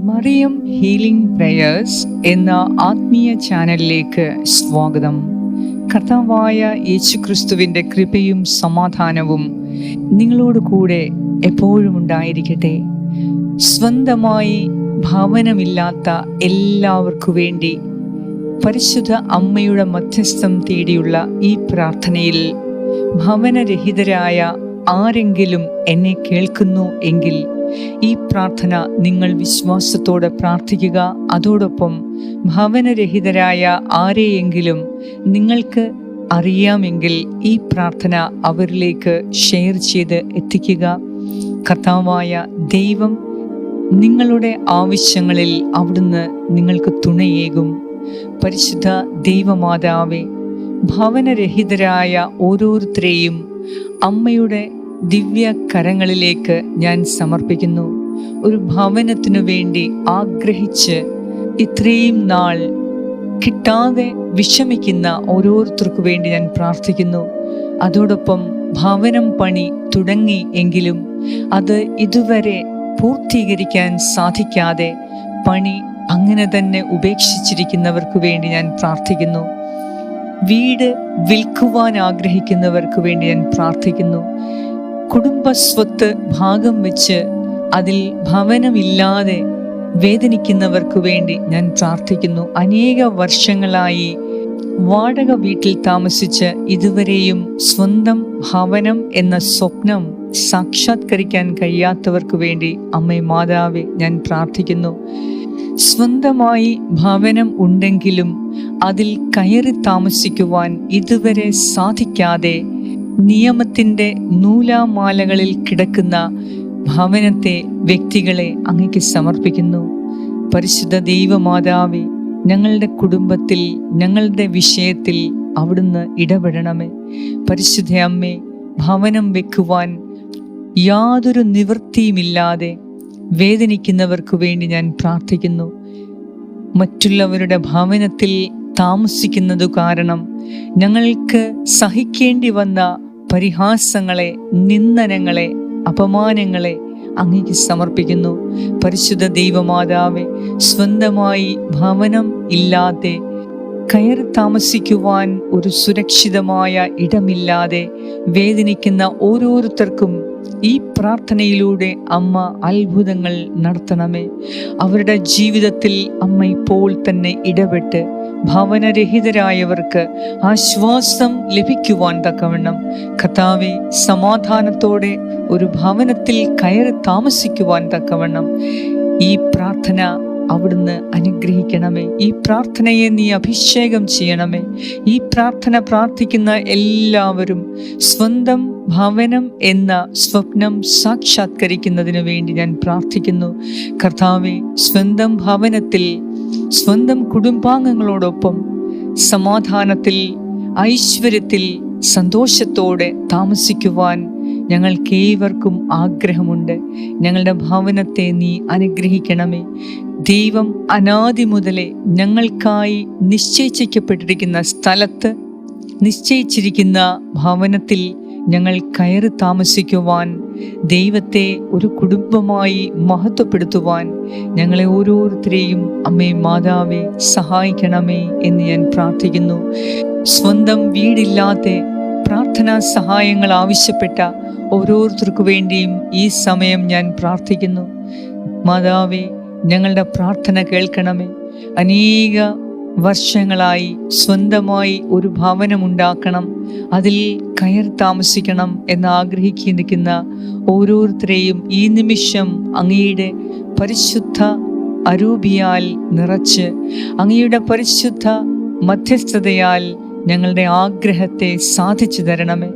Mariyam healing prayers എന്ന ആത്മീയ ചാനലിലേക്ക് സ്വാഗതം. കർത്താവായ യേശുക്രിസ്തുവിൻ്റെ കൃപയും സമാധാനവും നിങ്ങളോട് കൂടെ എപ്പോഴും ഉണ്ടായിരിക്കട്ടെ. സ്വന്തമായി ഭവനമില്ലാത്ത എല്ലാവർക്കു വേണ്ടി പരിശുദ്ധ അമ്മയുടെ മധ്യസ്ഥം തേടിയുള്ള ഈ പ്രാർത്ഥനയിൽ ഭവനരഹിതരായ ആരെങ്കിലും എന്നെ കേൾക്കുന്നു എങ്കിൽ ഈ പ്രാർത്ഥന നിങ്ങൾ വിശ്വാസത്തോടെ പ്രാർത്ഥിക്കുക. അതോടൊപ്പം ഭവനരഹിതരായ ആരെയെങ്കിലും നിങ്ങൾക്ക് അറിയാമെങ്കിൽ ഈ പ്രാർത്ഥന അവരിലേക്ക് ഷെയർ ചെയ്ത് എത്തിക്കുക. കർത്താവായ ദൈവം നിങ്ങളുടെ ആവശ്യങ്ങളിൽ അവിടുന്ന് നിങ്ങൾക്ക് തുണയേകും. പരിശുദ്ധ ദൈവമാതാവേ, ഭവനരഹിതരായ ഓരോരുത്തരെയും അമ്മയുടെ ദിവ്യ കരങ്ങളിലേക്ക് ഞാൻ സമർപ്പിക്കുന്നു. ഒരു ഭവനത്തിനു വേണ്ടി ആഗ്രഹിച്ച് ഇത്രയും നാൾ കിട്ടാതെ വിഷമിക്കുന്ന ഓരോരുത്തർക്കു വേണ്ടി ഞാൻ പ്രാർത്ഥിക്കുന്നു. അതോടൊപ്പം ഭവനം പണി തുടങ്ങി എങ്കിലും അത് ഇതുവരെ പൂർത്തീകരിക്കാൻ സാധിക്കാതെ പണി അങ്ങനെ തന്നെ ഉപേക്ഷിച്ചിരിക്കുന്നവർക്ക് വേണ്ടി ഞാൻ പ്രാർത്ഥിക്കുന്നു. വീട് വിൽക്കുവാൻ ആഗ്രഹിക്കുന്നവർക്ക് വേണ്ടി ഞാൻ പ്രാർത്ഥിക്കുന്നു. കുടുംബസ്വത്ത് ഭാഗം വെച്ച് അതിൽ ഭവനമില്ലാതെ വേദനിക്കുന്നവർക്ക് വേണ്ടി ഞാൻ പ്രാർത്ഥിക്കുന്നു. അനേക വർഷങ്ങളായി വാടക വീട്ടിൽ താമസിച്ച് ഇതുവരെയും സ്വന്തം ഭവനം എന്ന സ്വപ്നം സാക്ഷാത്കരിക്കാൻ കഴിയാത്തവർക്ക് വേണ്ടി അമ്മേ മാതാവേ ഞാൻ പ്രാർത്ഥിക്കുന്നു. സ്വന്തമായി ഭവനം ഉണ്ടെങ്കിലും അതിൽ കയറി താമസിക്കുവാൻ ഇതുവരെ സാധിക്കാതെ നിയമത്തിൻ്റെ നൂലാമാലകളിൽ കിടക്കുന്ന ഭവനത്തെ, വ്യക്തികളെ അങ്ങേക്ക് സമർപ്പിക്കുന്നു. പരിശുദ്ധ ദൈവമാതാവേ, ഞങ്ങളുടെ കുടുംബത്തിൽ, ഞങ്ങളുടെ വിഷയത്തിൽ അവിടുന്ന് ഇടപെടണമേ. പരിശുദ്ധ അമ്മേ, ഭവനം വെക്കുവാൻ യാതൊരു നിവൃത്തിയുമില്ലാതെ വേദനിക്കുന്നവർക്ക് വേണ്ടി ഞാൻ പ്രാർത്ഥിക്കുന്നു. മറ്റുള്ളവരുടെ ഭവനത്തിൽ താമസിക്കുന്നത് കാരണം ഞങ്ങൾക്ക് സഹിക്കേണ്ടി വന്ന പരിഹാസങ്ങളെ, നിന്ദനങ്ങളെ, അപമാനങ്ങളെ അങ്ങേക്ക് സമർപ്പിക്കുന്നു. പരിശുദ്ധ ദൈവമാതാവേ, സ്വന്തമായി ഭവനം ഇല്ലാതെ കയറി താമസിക്കുവാൻ ഒരു സുരക്ഷിതമായ ഇടമില്ലാതെ വേദനിക്കുന്ന ഓരോരുത്തർക്കും ഈ പ്രാർത്ഥനയിലൂടെ അമ്മ അത്ഭുതങ്ങൾ നടത്തണമേ. അവരുടെ ജീവിതത്തിൽ അമ്മ ഇപ്പോൾ തന്നെ ഇടപെട്ട് ഭവനരഹിതരായവർക്ക് ആശ്വാസം ലഭിക്കുവാൻ തക്കവണ്ണം, കർത്താവേ, സമാധാനത്തോടെ ഒരു ഭവനത്തിൽ കയറി താമസിക്കുവാൻ തക്കവണ്ണം ഈ പ്രാർത്ഥന അവിടുന്ന് അനുഗ്രഹിക്കണമേ. ഈ പ്രാർത്ഥനയെ നീ അഭിഷേകം ചെയ്യണമേ. ഈ പ്രാർത്ഥന പ്രാർത്ഥിക്കുന്ന എല്ലാവരും സ്വന്തം ഭവനം എന്ന സ്വപ്നം സാക്ഷാത്കരിക്കുന്നതിന് വേണ്ടി ഞാൻ പ്രാർത്ഥിക്കുന്നു. കർത്താവേ, സ്വന്തം ഭവനത്തിൽ സ്വന്തം കുടുംബാംഗങ്ങളോടൊപ്പം സമാധാനത്തിൽ, ഐശ്വര്യത്തിൽ, സന്തോഷത്തോടെ താമസിക്കുവാൻ ഞങ്ങൾക്കേവർക്കും ആഗ്രഹമുണ്ട്. ഞങ്ങളുടെ ഭവനത്തെ നീ അനുഗ്രഹിക്കണമേ. ദൈവം അനാദി മുതലേ ഞങ്ങൾക്കായി നിശ്ചയിക്കപ്പെട്ടിരിക്കുന്ന സ്ഥലത്ത്, നിശ്ചയിച്ചിരിക്കുന്ന ഭവനത്തിൽ ഞങ്ങൾ കയറി താമസിക്കുവാൻ, ദൈവത്തെ ഒരു കുടുംബമായി മഹത്വപ്പെടുത്തുവാൻ ഞങ്ങളെ ഓരോരുത്തരെയും അമ്മേ മാതാവേ സഹായിക്കണമേ എന്ന് ഞാൻ പ്രാർത്ഥിക്കുന്നു. സ്വന്തം വീടില്ലാതെ പ്രാർത്ഥനാ സഹായങ്ങൾ ആവശ്യപ്പെട്ട ഓരോരുത്തർക്കു വേണ്ടിയും ഈ സമയം ഞാൻ പ്രാർത്ഥിക്കുന്നു. മാതാവേ, ഞങ്ങളുടെ പ്രാർത്ഥന കേൾക്കണമേ. അനേക വർഷങ്ങളായി സ്വന്തമായി ഒരു ഭവനമുണ്ടാക്കണം, അതിൽ കയറി താമസിക്കണം എന്ന് ആഗ്രഹിക്കുന്ന ഓരോരുത്തരെയും ഈ നിമിഷം അങ്ങയുടെ പരിശുദ്ധ അരൂപിയാൽ നിറച്ച്, അങ്ങയുടെ പരിശുദ്ധ മധ്യസ്ഥതയാൽ ഞങ്ങളുടെ ആഗ്രഹത്തെ സാധിച്ചു തരണമേ.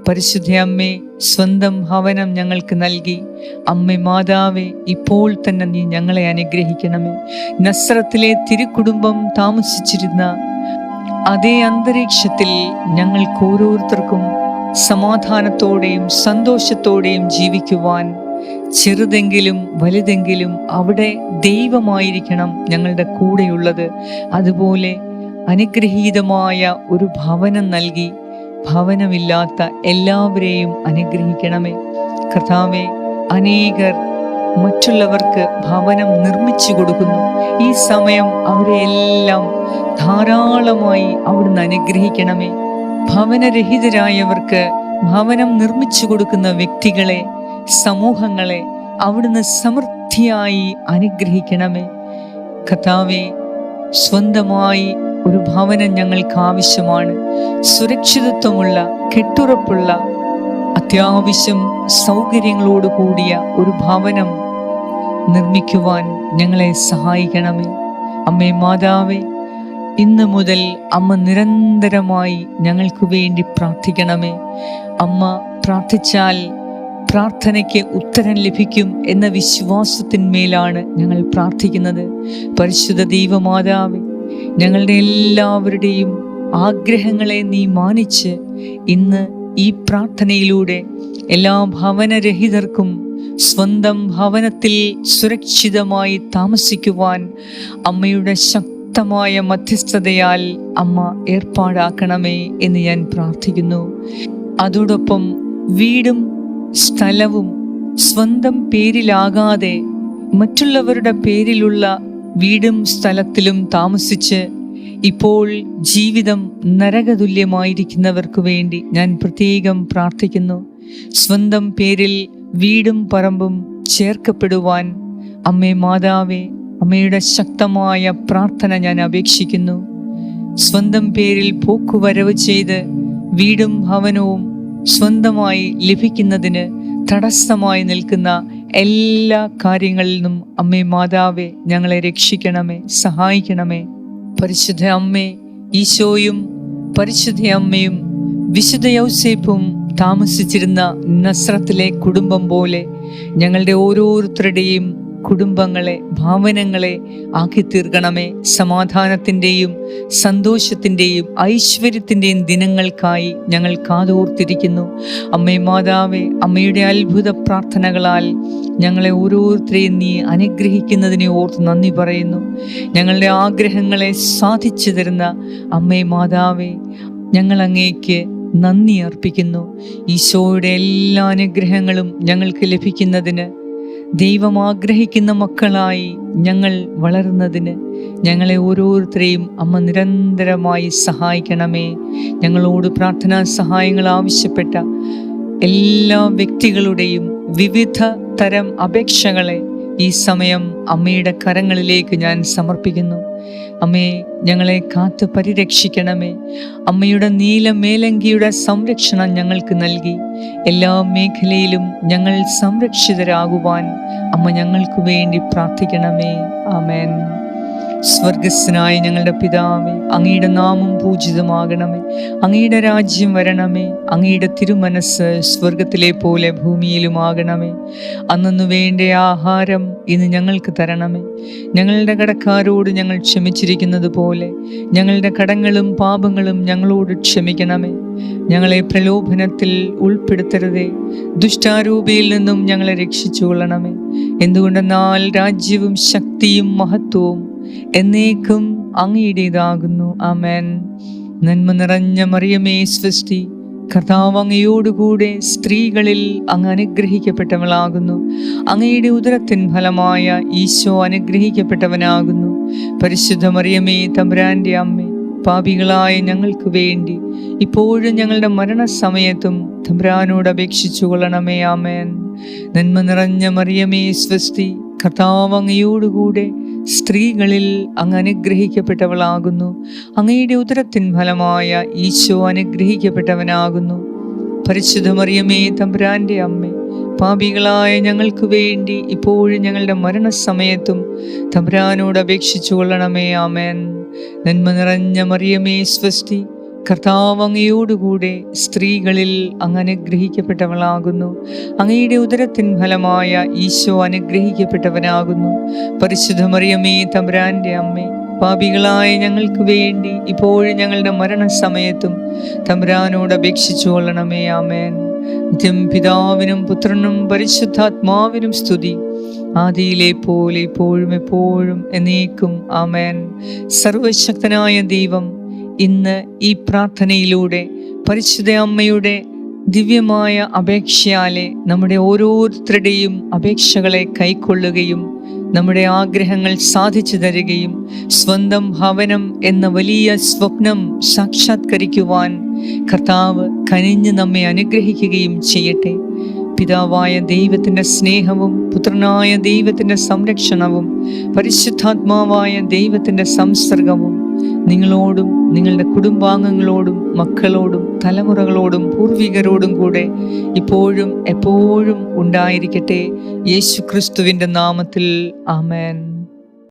പരിശുദ്ധ അമ്മേ, സ്വന്തം ഭവനം ഞങ്ങൾക്ക് നൽകി അമ്മേ മാതാവേ, ഇപ്പോൾ തന്നെ നീ ഞങ്ങളെ അനുഗ്രഹിക്കണമേ. നസ്രത്തിലെ തിരുക്കുടുംബം താമസിച്ചിരുന്ന അതേ അന്തരീക്ഷത്തിൽ ഞങ്ങൾക്ക് ഓരോരുത്തർക്കും സമാധാനത്തോടെയും സന്തോഷത്തോടെയും ജീവിക്കുവാൻ, ചെറുതെങ്കിലും വലുതെങ്കിലും അവിടെ ദൈവമായിരിക്കണം ഞങ്ങളുടെ കൂടെയുള്ളത്. അതുപോലെ അനുഗ്രഹീതമായ ഒരു ഭവനം നൽകി ഭവനമില്ലാത്ത എല്ലാവരെയും അനുഗ്രഹിക്കണമേ. കർത്താവേ, അനേകർ മറ്റുള്ളവർക്ക് ഭവനം നിർമ്മിച്ചു കൊടുക്കുന്നു. ഈ സമയം അവരെ എല്ലാം ധാരാളമായി അവിടുന്ന് അനുഗ്രഹിക്കണമേ. ഭവനരഹിതരായവർക്ക് ഭവനം നിർമ്മിച്ചു കൊടുക്കുന്ന വ്യക്തികളെ, സമൂഹങ്ങളെ അവിടുന്ന് സമൃദ്ധിയായി അനുഗ്രഹിക്കണമേ. കർത്താവേ, സ്വന്തമായി ഒരു ഭവനം ഞങ്ങൾക്ക് ആവശ്യമാണ്. സുരക്ഷിതത്വമുള്ള, കെട്ടുറപ്പുള്ള, അത്യാവശ്യം സൗകര്യങ്ങളോട് കൂടിയ ഒരു ഭവനം നിർമ്മിക്കുവാൻ ഞങ്ങളെ സഹായിക്കണമേ. അമ്മേ മാതാവേ, ഇന്ന് മുതൽ അമ്മ നിരന്തരമായി ഞങ്ങൾക്ക് വേണ്ടി പ്രാർത്ഥിക്കണമേ. അമ്മ പ്രാർത്ഥിച്ചാൽ പ്രാർത്ഥനയ്ക്ക് ഉത്തരം ലഭിക്കും എന്ന വിശ്വാസത്തിന്മേലാണ് ഞങ്ങൾ പ്രാർത്ഥിക്കുന്നത്. പരിശുദ്ധ ദൈവമാതാവേ, ഞങ്ങളുടെ എല്ലാവരുടെയും ആഗ്രഹങ്ങളെ നീ മാനിച്ച് ഇന്ന് ഈ പ്രാർത്ഥനയിലൂടെ എല്ലാ ഭവനരഹിതർക്കും സ്വന്തം ഭവനത്തിൽ സുരക്ഷിതമായി താമസിക്കുവാൻ അമ്മയുടെ ശക്തമായ മധ്യസ്ഥതയാൽ അമ്മ ഏർപ്പാടാക്കണമേ എന്ന് ഞാൻ പ്രാർത്ഥിക്കുന്നു. അതോടൊപ്പം വീടും സ്ഥലവും സ്വന്തം പേരിലാകാതെ മറ്റുള്ളവരുടെ പേരിലുള്ള വീടും സ്ഥലത്തിലും താമസിച്ച് ഇപ്പോൾ ജീവിതം നരകതുല്യമായിരിക്കുന്നവർക്ക് വേണ്ടി ഞാൻ പ്രത്യേകം പ്രാർത്ഥിക്കുന്നു. സ്വന്തം പേരിൽ വീടും പറമ്പും ചേർക്കപ്പെടുവാൻ അമ്മേ മാതാവേ, അമ്മയുടെ ശക്തമായ പ്രാർത്ഥന ഞാൻ അപേക്ഷിക്കുന്നു. സ്വന്തം പേരിൽ പോക്കുവരവ് ചെയ്ത് വീടും ഭവനവും സ്വന്തമായി ലഭിക്കുന്നതിന് തടസ്സമായി നിൽക്കുന്ന എല്ലാ കാര്യങ്ങളിൽ നിന്നും അമ്മേ മാതാവേ ഞങ്ങളെ രക്ഷിക്കണമേ, സഹായിക്കണമേ. പരിശുദ്ധ അമ്മേ, ഈശോയും പരിശുദ്ധ അമ്മയും വിശുദ്ധ യൗസേപ്പും താമസിച്ചിരുന്ന നസ്രത്തിലെ കുടുംബം പോലെ ഞങ്ങളുടെ ഓരോരുത്തരുടെയും കുടുംബങ്ങളെ, ഭവനങ്ങളെ ആക്കി തീർക്കണമേ. സമാധാനത്തിൻ്റെയും സന്തോഷത്തിൻ്റെയും ഐശ്വര്യത്തിൻ്റെയും ദിനങ്ങൾക്കായി ഞങ്ങൾ കാതോർത്തിരിക്കുന്നു. അമ്മേ മാതാവേ, അമ്മയുടെ അത്ഭുത പ്രാർത്ഥനകളാൽ ഞങ്ങളെ ഓരോരുത്തരെയും നീ അനുഗ്രഹിക്കുന്നതിനെ ഓർത്ത് നന്ദി പറയുന്നു. ഞങ്ങളുടെ ആഗ്രഹങ്ങളെ സാധിച്ചു തരുന്ന അമ്മേ മാതാവേ, ഞങ്ങൾ അങ്ങേക്ക് നന്ദി അർപ്പിക്കുന്നു. ഈശോയുടെ എല്ലാ അനുഗ്രഹങ്ങളും ഞങ്ങൾക്ക് ലഭിക്കുന്നതിന്, ദൈവം ആഗ്രഹിക്കുന്ന മക്കളായി ഞങ്ങൾ വളരുന്നതിന് ഞങ്ങളെ ഓരോരുത്തരെയും അമ്മ നിരന്തരമായി സഹായിക്കണമേ. ഞങ്ങളോട് പ്രാർത്ഥനാ സഹായങ്ങൾ ആവശ്യപ്പെട്ട എല്ലാ വ്യക്തികളുടെയും വിവിധ തരം അപേക്ഷകളെ ഈ സമയം അമ്മയുടെ കരങ്ങളിലേക്ക് ഞാൻ സമർപ്പിക്കുന്നു. അമ്മേ, ഞങ്ങളെ കാത്ത് പരിരക്ഷിക്കണമേ. അമ്മയുടെ നീല മേലങ്കിയുടെ സംരക്ഷണം ഞങ്ങൾക്ക് നൽകി എല്ലാ മേഖലയിലും ഞങ്ങൾ സംരക്ഷിതരാകുവാൻ അമ്മ ഞങ്ങൾക്ക് വേണ്ടി പ്രാർത്ഥിക്കണമേ. ആമേൻ. സ്വർഗസ്നായ ഞങ്ങളുടെ പിതാവേ, അങ്ങയുടെ നാമം പൂജിതമാകണമേ. അങ്ങയുടെ രാജ്യം വരണമേ. അങ്ങയുടെ തിരുമനസ് സ്വർഗത്തിലെ പോലെ ഭൂമിയിലുമാകണമേ. അന്നു വേണ്ട ആഹാരം ഇന്ന് ഞങ്ങൾക്ക് തരണമേ. ഞങ്ങളുടെ കടക്കാരോട് ഞങ്ങൾ ക്ഷമിച്ചിരിക്കുന്നത് പോലെ ഞങ്ങളുടെ കടങ്ങളും പാപങ്ങളും ഞങ്ങളോട് ക്ഷമിക്കണമേ. ഞങ്ങളെ പ്രലോഭനത്തിൽ ഉൾപ്പെടുത്തരുതേ, ദുഷ്ടാരൂപിയിൽ നിന്നും ഞങ്ങളെ രക്ഷിച്ചുകൊള്ളണമേ. എന്തുകൊണ്ടെന്നാൽ രാജ്യവും ശക്തിയും മഹത്വവും എന്നേക്കും അങ്ങയുടേതാകുന്നു. ആമേൻ. നന്മ നിറഞ്ഞ മറിയമേ സ്വസ്തി, കർത്താവ് അങ്ങയോടുകൂടെ സ്ത്രീകളിൽ അങ്ങ് അനുഗ്രഹിക്കപ്പെട്ടവളാകുന്നു. അങ്ങയുടെ ഉദരത്തിൻ ഫലമായ ഈശോ അനുഗ്രഹിക്കപ്പെട്ടവനാകുന്നു. പരിശുദ്ധ മറിയമേ, തമ്പുരാന്റെ അമ്മേ, പാപികളായ ഞങ്ങൾക്ക് വേണ്ടി ഇപ്പോഴും ഞങ്ങളുടെ മരണസമയത്തും തമ്പുരാനോട് അപേക്ഷിച്ചു കൊള്ളണമേ. ആമേൻ. നന്മ നിറഞ്ഞ മറിയമേ സ്വസ്തി, കർത്താവ് അങ്ങയോടുകൂടെ സ്ത്രീകളിൽ അങ്ങ് അനുഗ്രഹിക്കപ്പെട്ടവളാകുന്നു. അങ്ങയുടെ ഉദരത്തിൻ ഫലമായ ഈശോ അനുഗ്രഹിക്കപ്പെട്ടവനാകുന്നു. പരിശുദ്ധ മറിയമേ, തമ്പുരാന്റെ അമ്മേ, പാപികളായ ഞങ്ങൾക്ക് വേണ്ടി ഇപ്പോഴും ഞങ്ങളുടെ മരണസമയത്തും തമ്പുരാനോട് അപേക്ഷിച്ചു കൊള്ളണമേ. ആമേൻ. നന്മ നിറഞ്ഞ മറിയമേ സ്വസ്തി, കർത്താവ് അങ്ങയോടുകൂടെ സ്ത്രീകളിൽ അങ്ങ് അനുഗ്രഹിക്കപ്പെട്ടവളാകുന്നു. അങ്ങയുടെ ഉദരത്തിൻ ഫലമായ ഈശോ അനുഗ്രഹിക്കപ്പെട്ടവനാകുന്നു. പരിശുദ്ധ മറിയമേ, തമ്പുരാന്റെ അമ്മേ, പാപികളായ ഞങ്ങൾക്ക് വേണ്ടി ഇപ്പോഴും ഞങ്ങളുടെ മരണസമയത്തും തമ്പുരാനോട് അപേക്ഷിച്ചു കൊള്ളണമേ. ആമേൻ. നിത്യം പിതാവിനും പുത്രനും പരിശുദ്ധാത്മാവിനും സ്തുതി, ആദിയിലെ പോലെ ഇപ്പോഴും എപ്പോഴും എന്നേക്കും. ആമേൻ. സർവശക്തനായ ദൈവം ഇന്ന് ഈ പ്രാർത്ഥനയിലൂടെ പരിശുദ്ധ അമ്മയുടെ ദിവ്യമായ അപേക്ഷയാലെ നമ്മുടെ ഓരോരുത്തരുടെയും അപേക്ഷകളെ കൈക്കൊള്ളുകയും നമ്മുടെ ആഗ്രഹങ്ങൾ സാധിച്ചു തരികയും സ്വന്തം ഭവനം എന്ന വലിയ സ്വപ്നം സാക്ഷാത്കരിക്കുവാൻ കർത്താവ് കനിഞ്ഞ് നമ്മെ അനുഗ്രഹിക്കുകയും ചെയ്യട്ടെ. പിതാവായ ദൈവത്തിൻ്റെ സ്നേഹവും പുത്രനായ ദൈവത്തിൻ്റെ സംരക്ഷണവും പരിശുദ്ധാത്മാവായ ദൈവത്തിൻ്റെ സംസർഗവും നിങ്ങളോടും നിങ്ങളുടെ കുടുംബാംഗങ്ങളോടും മക്കളോടും തലമുറകളോടും പൂർവികരോടും കൂടെ ഇപ്പോഴും എപ്പോഴും ഉണ്ടായിരിക്കട്ടെ. യേശു ക്രിസ്തുവിൻ്റെ നാമത്തിൽ ആമേൻ.